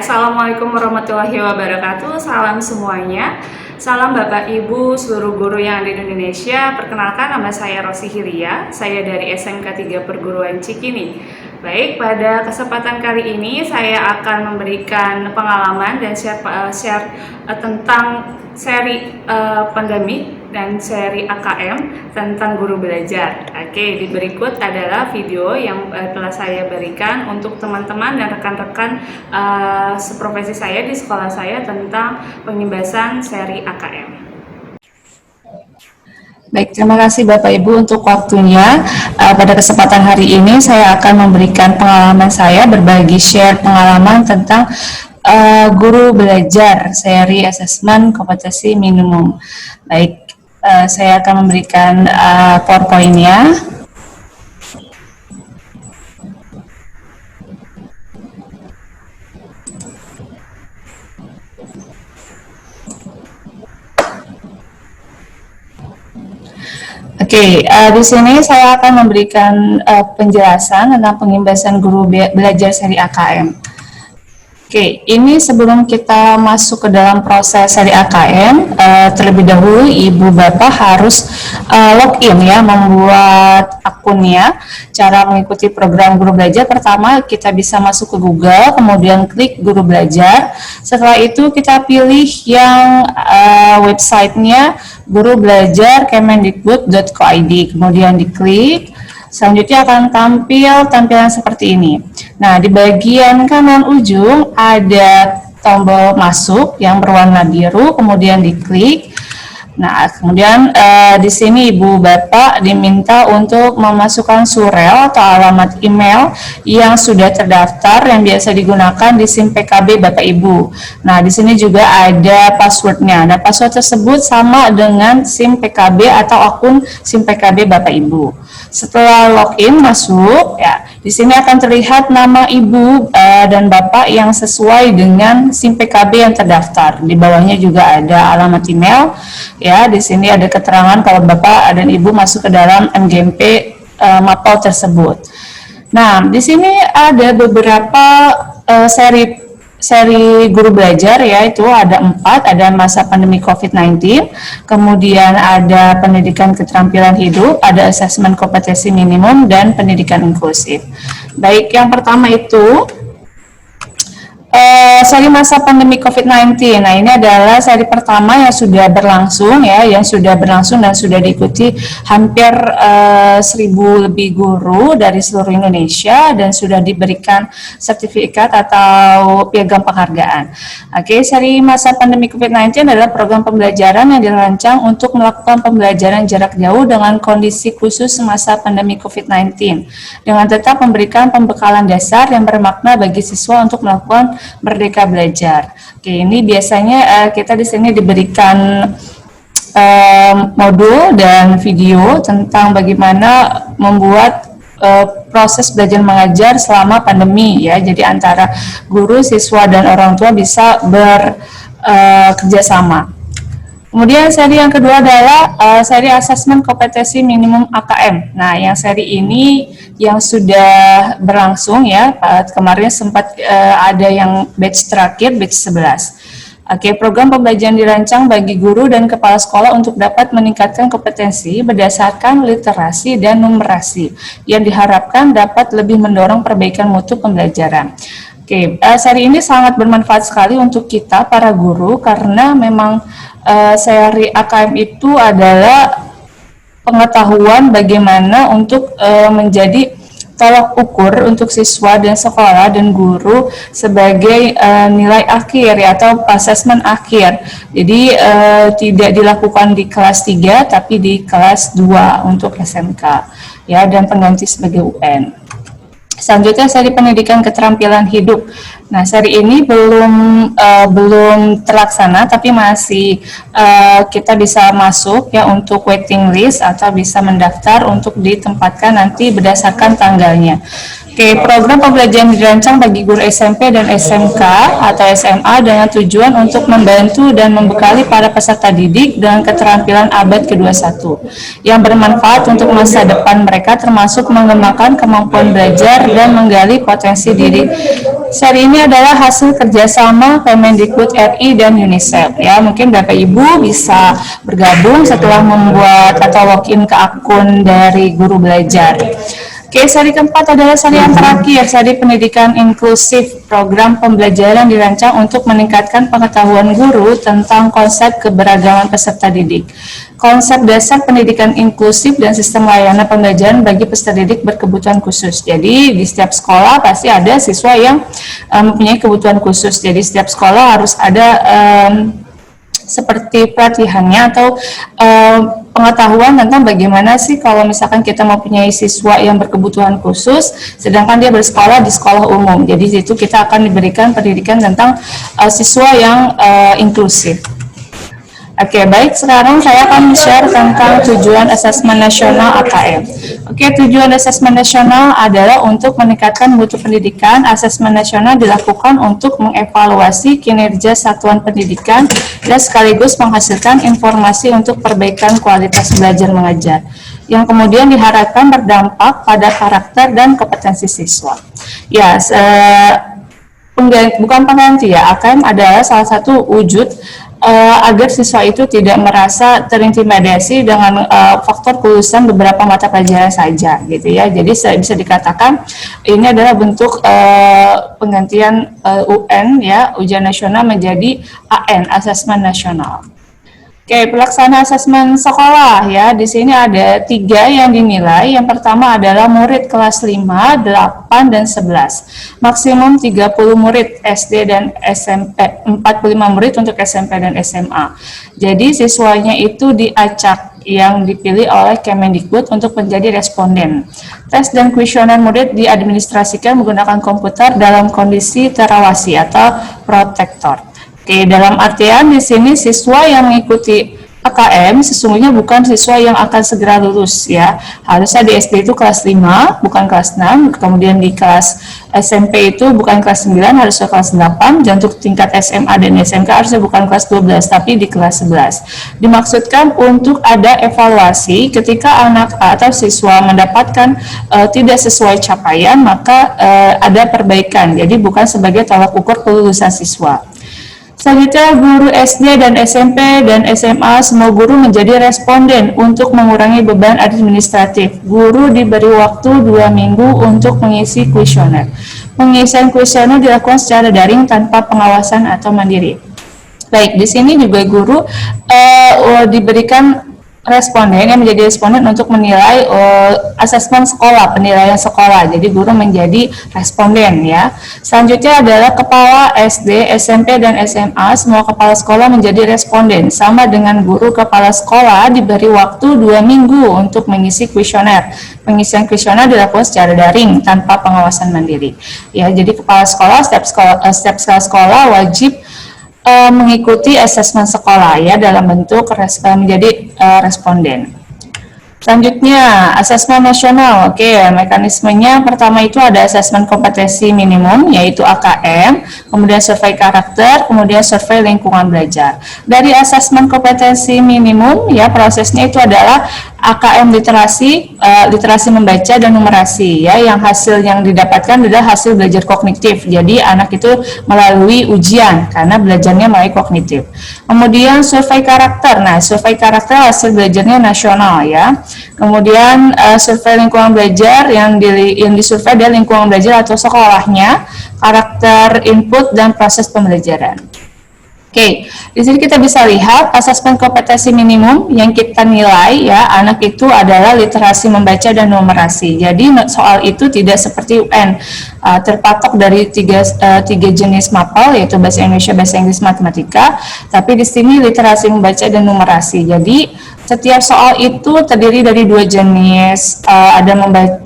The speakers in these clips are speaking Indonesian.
Assalamualaikum warahmatullahi wabarakatuh. Salam semuanya. Salam Bapak Ibu seluruh guru yang ada di Indonesia. Perkenalkan, nama saya Rosi Hilia. Saya dari SMK 3 Perguruan Cikini. Baik, pada kesempatan kali ini saya akan memberikan pengalaman dan share tentang seri pandemi dan seri AKM tentang guru belajar. Oke, di berikut adalah video yang telah saya berikan untuk teman-teman dan rekan-rekan seprofesi saya di sekolah saya tentang pengimbasan seri AKM. Baik, terima kasih Bapak Ibu untuk waktunya. Pada kesempatan hari ini saya akan memberikan pengalaman saya, berbagi share pengalaman tentang guru belajar seri asesmen kompetensi minimum. Baik, saya akan memberikan PowerPoint-nya. Oke, di sini saya akan memberikan penjelasan tentang pengimbasan guru belajar seri AKM. Oke, ini sebelum kita masuk ke dalam proses seri AKM, terlebih dahulu Ibu Bapak harus login ya, membuat akunnya. Cara mengikuti program guru belajar, pertama kita bisa masuk ke Google, kemudian klik guru belajar. Setelah itu kita pilih yang websitenya guru belajar kemendikbud.co.id, kemudian diklik. Selanjutnya akan tampil tampilan seperti ini. Nah, di bagian kanan ujung ada tombol masuk yang berwarna biru, kemudian diklik. Nah, kemudian di sini Ibu Bapak diminta untuk memasukkan surel atau alamat email yang sudah terdaftar yang biasa digunakan di SIM PKB Bapak Ibu. Nah, di sini juga ada passwordnya. Nah, password tersebut sama dengan SIM PKB atau akun SIM PKB Bapak Ibu. Setelah login masuk, ya, di sini akan terlihat nama Ibu dan Bapak yang sesuai dengan SIM PKB yang terdaftar. Di bawahnya juga ada alamat email. Ya, di sini ada keterangan kalau Bapak dan Ibu masuk ke dalam MGMP Mapel tersebut. Nah, di sini ada beberapa seri guru belajar, yaitu ada 4, ada masa pandemi COVID-19, kemudian ada pendidikan keterampilan hidup, ada asesmen kompetensi minimum, dan pendidikan inklusif. Baik, yang pertama itu seri masa pandemi COVID-19. Nah, ini adalah seri pertama yang sudah berlangsung ya, yang sudah berlangsung dan sudah diikuti hampir 1.000 lebih guru dari seluruh Indonesia dan sudah diberikan sertifikat atau piagam penghargaan. Oke, seri masa pandemi COVID-19 adalah program pembelajaran yang dirancang untuk melakukan pembelajaran jarak jauh dengan kondisi khusus masa pandemi COVID-19 dengan tetap memberikan pembekalan dasar yang bermakna bagi siswa untuk melakukan merdeka belajar. Oke, ini biasanya kita di sini diberikan modul dan video tentang bagaimana membuat proses belajar mengajar selama pandemi ya. Jadi antara guru, siswa dan orang tua bisa bekerja sama. Kemudian seri yang kedua adalah seri asesmen kompetensi minimum AKM. Nah, yang seri ini yang sudah berlangsung ya, kemarin sempat ada yang batch terakhir, batch 11. Oke, program pembelajaran dirancang bagi guru dan kepala sekolah untuk dapat meningkatkan kompetensi berdasarkan literasi dan numerasi yang diharapkan dapat lebih mendorong perbaikan mutu pembelajaran. Oke, seri ini sangat bermanfaat sekali untuk kita para guru karena memang seri AKM itu adalah pengetahuan bagaimana untuk menjadi tolak ukur untuk siswa dan sekolah dan guru sebagai nilai akhir ya, atau asesmen akhir. Jadi tidak dilakukan di kelas 3 tapi di kelas 2 untuk SMK ya, dan pengganti sebagai UN. Selanjutnya seri pendidikan keterampilan hidup. Nah, seri ini belum terlaksana tapi masih kita bisa masuk ya untuk waiting list atau bisa mendaftar untuk ditempatkan nanti berdasarkan tanggalnya. Oke, program pembelajaran dirancang bagi guru SMP dan SMK atau SMA dengan tujuan untuk membantu dan membekali para peserta didik dengan keterampilan abad ke-21 yang bermanfaat untuk masa depan mereka, termasuk mengembangkan kemampuan belajar dan menggali potensi diri Seri ini adalah hasil kerjasama Kemendikbud RI dan UNICEF ya. Mungkin Bapak Ibu bisa bergabung setelah membuat atau login ke akun dari Guru Belajar. Oke, seri keempat adalah seri yang terakhir, seri pendidikan inklusif, program pembelajaran dirancang untuk meningkatkan pengetahuan guru tentang konsep keberagaman peserta didik, konsep dasar pendidikan inklusif dan sistem layanan pembelajaran bagi peserta didik berkebutuhan khusus. Jadi di setiap sekolah pasti ada siswa yang mempunyai kebutuhan khusus. Jadi setiap sekolah harus ada seperti pelatihannya atau pengetahuan tentang bagaimana sih kalau misalkan kita mempunyai siswa yang berkebutuhan khusus sedangkan dia bersekolah di sekolah umum. Jadi di situ kita akan diberikan pendidikan tentang siswa yang inklusif. Oke, baik, sekarang saya akan share tentang tujuan asesmen nasional AKM. Oke, tujuan asesmen nasional adalah untuk meningkatkan mutu pendidikan. Asesmen nasional dilakukan untuk mengevaluasi kinerja satuan pendidikan dan sekaligus menghasilkan informasi untuk perbaikan kualitas belajar mengajar, yang kemudian diharapkan berdampak pada karakter dan kompetensi siswa. Ya, bukan pengganti ya, AKM adalah salah satu wujud agar siswa itu tidak merasa terintimidasi dengan faktor kelulusan beberapa mata pelajaran saja gitu ya. Jadi bisa dikatakan ini adalah bentuk penggantian UN ya, ujian nasional menjadi AN, asesmen nasional. Oke, pelaksana asesmen sekolah ya. Di sini ada 3 yang dinilai. Yang pertama adalah murid kelas 5, 8, dan 11. Maksimum 30 murid SD dan SMP, 45 murid untuk SMP dan SMA. Jadi siswanya itu diacak yang dipilih oleh Kemendikbud untuk menjadi responden. Tes dan kuesioner murid diadministrasikan menggunakan komputer dalam kondisi terawasi atau protektor. Oke, dalam artian di sini siswa yang mengikuti AKM sesungguhnya bukan siswa yang akan segera lulus ya. Harusnya di SD itu kelas 5, bukan kelas 6, kemudian di kelas SMP itu bukan kelas 9, harusnya kelas 8, dan untuk tingkat SMA dan SMK harusnya bukan kelas 12, tapi di kelas 11. Dimaksudkan untuk ada evaluasi ketika anak atau siswa mendapatkan tidak sesuai capaian, maka ada perbaikan. Jadi bukan sebagai tolak ukur kelulusan siswa. Selanjutnya, guru SD dan SMP dan SMA semua guru menjadi responden untuk mengurangi beban administratif. Guru diberi waktu 2 minggu untuk mengisi kuesioner. Pengisian kuesioner dilakukan secara daring tanpa pengawasan atau mandiri. Baik, di sini juga guru diberikan responden yang menjadi responden untuk menilai asesmen sekolah, penilaian sekolah. Jadi guru menjadi responden ya. Selanjutnya adalah kepala SD, SMP, dan SMA. Semua kepala sekolah menjadi responden. Sama dengan guru kepala sekolah diberi waktu 2 minggu untuk mengisi kuesioner. Pengisian kuesioner dilakukan secara daring tanpa pengawasan mandiri. Ya, jadi kepala sekolah, setiap sekolah wajib mengikuti asesmen sekolah ya dalam bentuk menjadi responden. Selanjutnya, asesmen nasional. Oke, mekanismenya pertama itu ada asesmen kompetensi minimum, yaitu AKM, kemudian survei karakter, kemudian survei lingkungan belajar. Dari asesmen kompetensi minimum, ya prosesnya itu adalah AKM literasi, literasi membaca dan numerasi, ya, yang hasil yang didapatkan adalah hasil belajar kognitif. Jadi anak itu melalui ujian karena belajarnya melalui kognitif. Kemudian survei karakter. Nah, survei karakter hasil belajarnya nasional ya. Kemudian survei lingkungan belajar yang disurvei dari lingkungan belajar atau sekolahnya, karakter input dan proses pembelajaran. Oke, di sini kita bisa lihat asesmen kompetensi minimum yang kita nilai ya, anak itu adalah literasi membaca dan numerasi. Jadi soal itu tidak seperti UN, terpatok dari tiga jenis mapel, yaitu bahasa Indonesia, bahasa Inggris, matematika. Tapi di sini literasi membaca dan numerasi. Jadi setiap soal itu terdiri dari 2 jenis,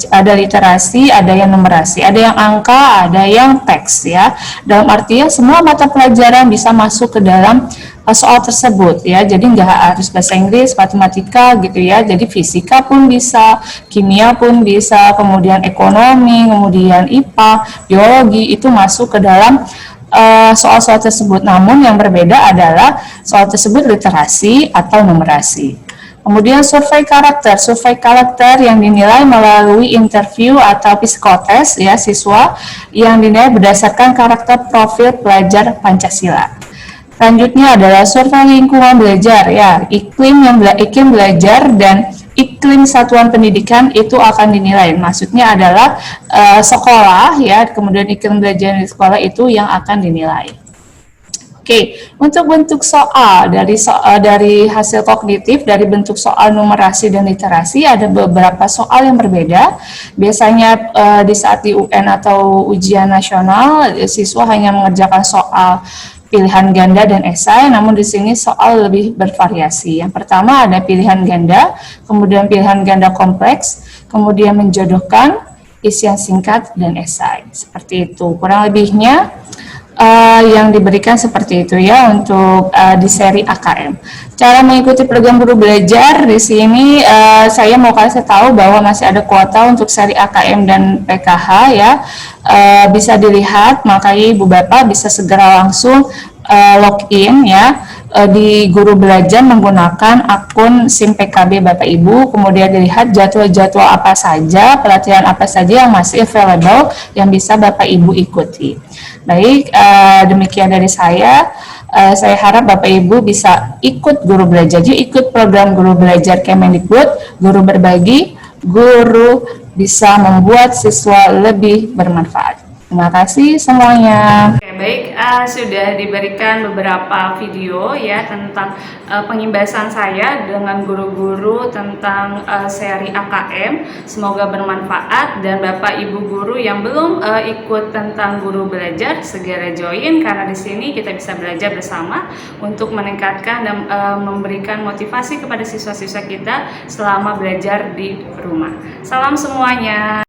ada literasi, ada yang numerasi, ada yang angka, ada yang teks ya. Dalam artian semua mata pelajaran bisa masuk ke dalam soal tersebut ya. Jadi nggak harus bahasa Inggris, matematika gitu ya. Jadi fisika pun bisa, kimia pun bisa, kemudian ekonomi, kemudian IPA, biologi itu masuk ke dalam soal-soal tersebut. Namun yang berbeda adalah soal tersebut literasi atau numerasi. Kemudian survei karakter yang dinilai melalui interview atau psikotes ya siswa yang dinilai berdasarkan karakter profil pelajar Pancasila. Selanjutnya adalah survei lingkungan belajar ya, iklim belajar dan iklim satuan pendidikan itu akan dinilai. Maksudnya adalah sekolah ya, kemudian iklim belajar di sekolah itu yang akan dinilai. Oke, untuk bentuk soal dari hasil kognitif dari bentuk soal numerasi dan literasi ada beberapa soal yang berbeda. Biasanya di saat di UN atau ujian nasional siswa hanya mengerjakan soal pilihan ganda dan esai, namun di sini soal lebih bervariasi. Yang pertama ada pilihan ganda, kemudian pilihan ganda kompleks, kemudian menjodohkan, isian singkat, dan esai. Seperti itu. Kurang lebihnya yang diberikan seperti itu ya untuk di seri AKM. Cara mengikuti program guru belajar di sini saya mau kasih tahu bahwa masih ada kuota untuk seri AKM dan PKH ya. Bisa dilihat, makanya Ibu Bapak bisa segera langsung login ya di guru belajar menggunakan akun SIM PKB Bapak Ibu, kemudian dilihat jadwal-jadwal apa saja, pelatihan apa saja yang masih available yang bisa Bapak Ibu ikuti. Baik, demikian dari saya. Saya harap Bapak Ibu bisa ikut guru belajar, ikut program guru belajar Kemendikbud, guru berbagi, guru bisa membuat siswa lebih bermanfaat. Terima kasih semuanya. Oke, baik, sudah diberikan beberapa video ya tentang pengimbasan saya dengan guru-guru tentang seri AKM. Semoga bermanfaat, dan Bapak Ibu guru yang belum ikut tentang guru belajar segera join, karena di sini kita bisa belajar bersama untuk meningkatkan dan memberikan motivasi kepada siswa-siswa kita selama belajar di rumah. Salam semuanya.